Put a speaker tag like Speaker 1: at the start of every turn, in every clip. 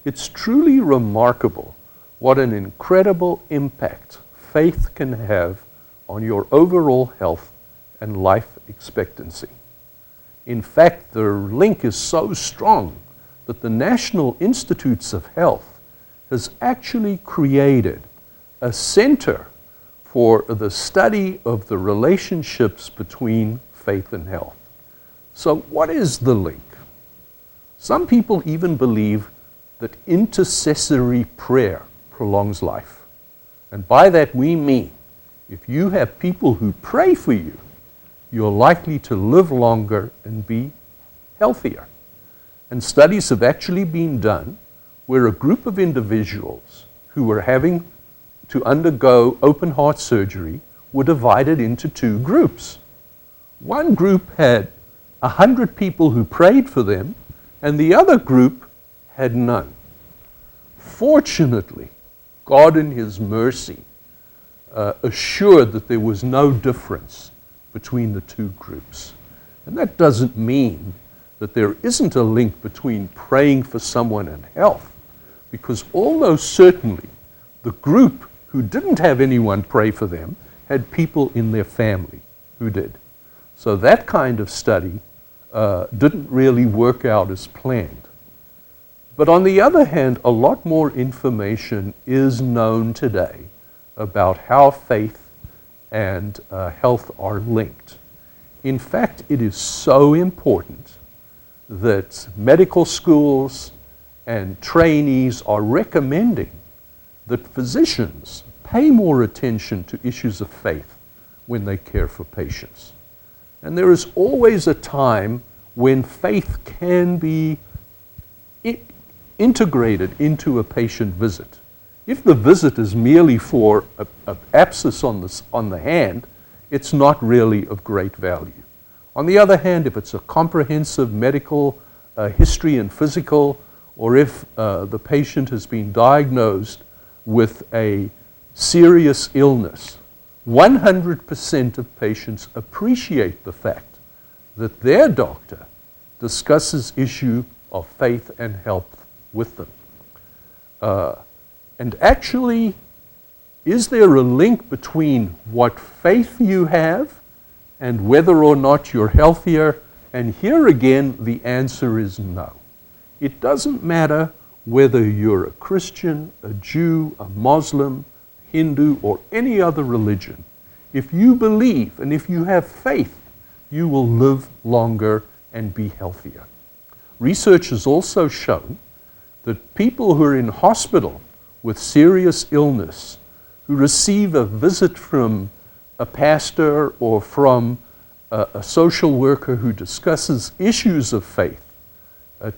Speaker 1: It's truly remarkable what an incredible impact faith can have on your overall health and life expectancy. In fact, the link is so strong that the National Institutes of Health has actually created a center for the study of the relationships between faith and health. So what is the link? Some people even believe that intercessory prayer prolongs life. And by that we mean, if you have people who pray for you, you're likely to live longer and be healthier. And studies have actually been done where a group of individuals who were having to undergo open heart surgery were divided into two groups. One group had 100 people who prayed for them, and the other group had none. Fortunately, God in His mercy assured that there was no difference between the two groups. And that doesn't mean that there isn't a link between praying for someone and health, because almost certainly the group who didn't have anyone pray for them had people in their family who did. So that kind of study didn't really work out as planned. But on the other hand, a lot more information is known today about how faith and health are linked. In fact, it is so important that medical schools and trainees are recommending that physicians pay more attention to issues of faith when they care for patients. And there is always a time when faith can be integrated into a patient visit. If the visit is merely for an abscess on the hand, it's not really of great value. On the other hand, if it's a comprehensive medical history and physical, or if the patient has been diagnosed with a serious illness, 100% of patients appreciate the fact that their doctor discusses issue of faith and health with them. And actually, is there a link between what faith you have and whether or not you're healthier? And here again, the answer is no. It doesn't matter whether you're a Christian, a Jew, a Muslim, Hindu, or any other religion. If you believe and if you have faith, you will live longer and be healthier. Research has also shown that people who are in hospital with serious illness, who receive a visit from a pastor or from a social worker who discusses issues of faith,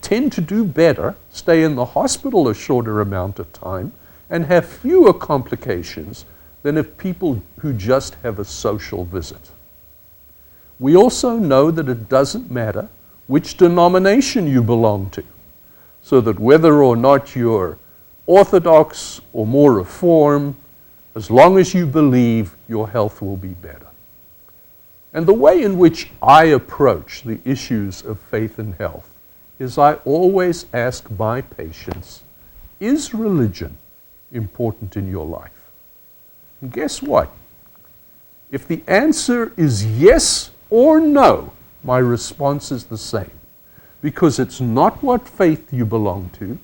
Speaker 1: tend to do better, stay in the hospital a shorter amount of time, and have fewer complications than if people who just have a social visit. We also know that it doesn't matter which denomination you belong to, so that whether or not you're Orthodox or more Reform, as long as you believe, your health will be better. And the way in which I approach the issues of faith and health is I always ask my patients, is religion important in your life? And guess what? If the answer is yes or no, my response is the same. Because it's not what faith you belong to,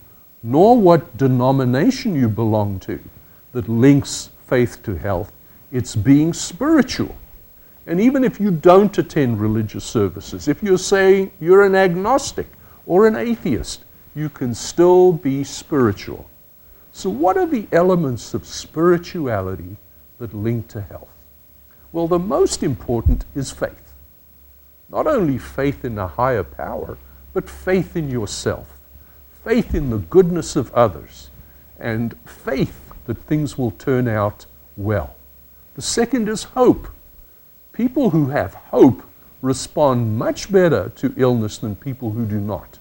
Speaker 1: nor what denomination you belong to that links faith to health. It's being spiritual. And even if you don't attend religious services, if you're saying you're an agnostic or an atheist, you can still be spiritual. So what are the elements of spirituality that link to health? Well, the most important is faith. Not only faith in a higher power, but faith in yourself. Faith in the goodness of others, and faith that things will turn out well. The second is hope. People who have hope respond much better to illness than people who do not.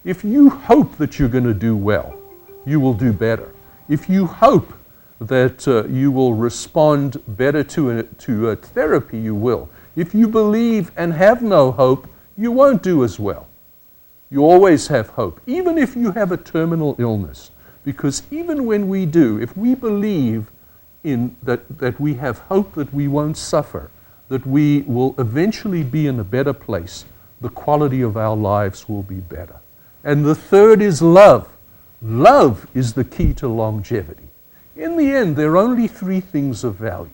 Speaker 1: If you hope that you're going to do well, you will do better. If you hope that you will respond better to a therapy, you will. If you believe and have no hope, you won't do as well. You always have hope, even if you have a terminal illness. Because even when we do, if we believe in that we have hope that we won't suffer, that we will eventually be in a better place, the quality of our lives will be better. And the third is love. Love is the key to longevity. In the end, there are only three things of value: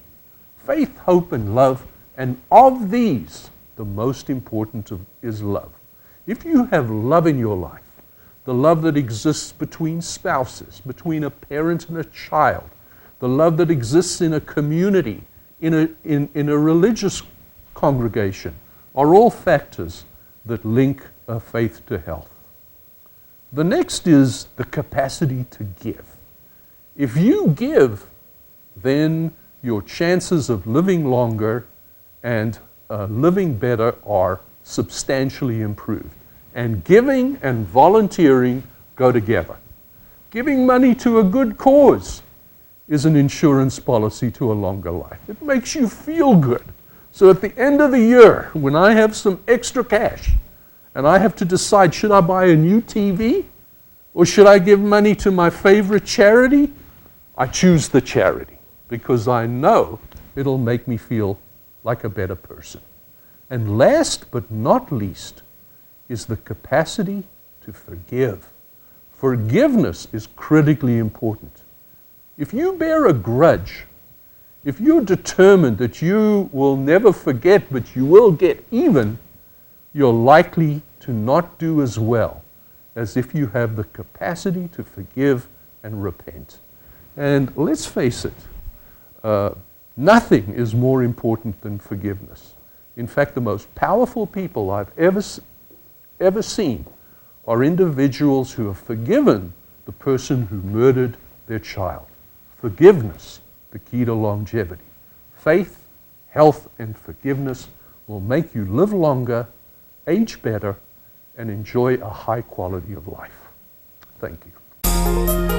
Speaker 1: faith, hope, and love. And of these, the most important is love. If you have love in your life, the love that exists between spouses, between a parent and a child, the love that exists in a community, in a religious congregation, are all factors that link faith to health. The next is the capacity to give. If you give, then your chances of living longer and living better are substantially improved. And giving and volunteering go together. Giving money to a good cause is an insurance policy to a longer life. It makes you feel good. So at the end of the year, when I have some extra cash and I have to decide, should I buy a new TV or should I give money to my favorite charity, I choose the charity because I know it'll make me feel like a better person. And last but not least is the capacity to forgive. Forgiveness is critically important. If you bear a grudge, if you're determined that you will never forget but you will get even, you're likely to not do as well as if you have the capacity to forgive and repent. And let's face it, nothing is more important than forgiveness. In fact, the most powerful people I've ever seen are individuals who have forgiven the person who murdered their child. Forgiveness, the key to longevity. Faith, health, and forgiveness will make you live longer, age better, and enjoy a high quality of life. Thank you.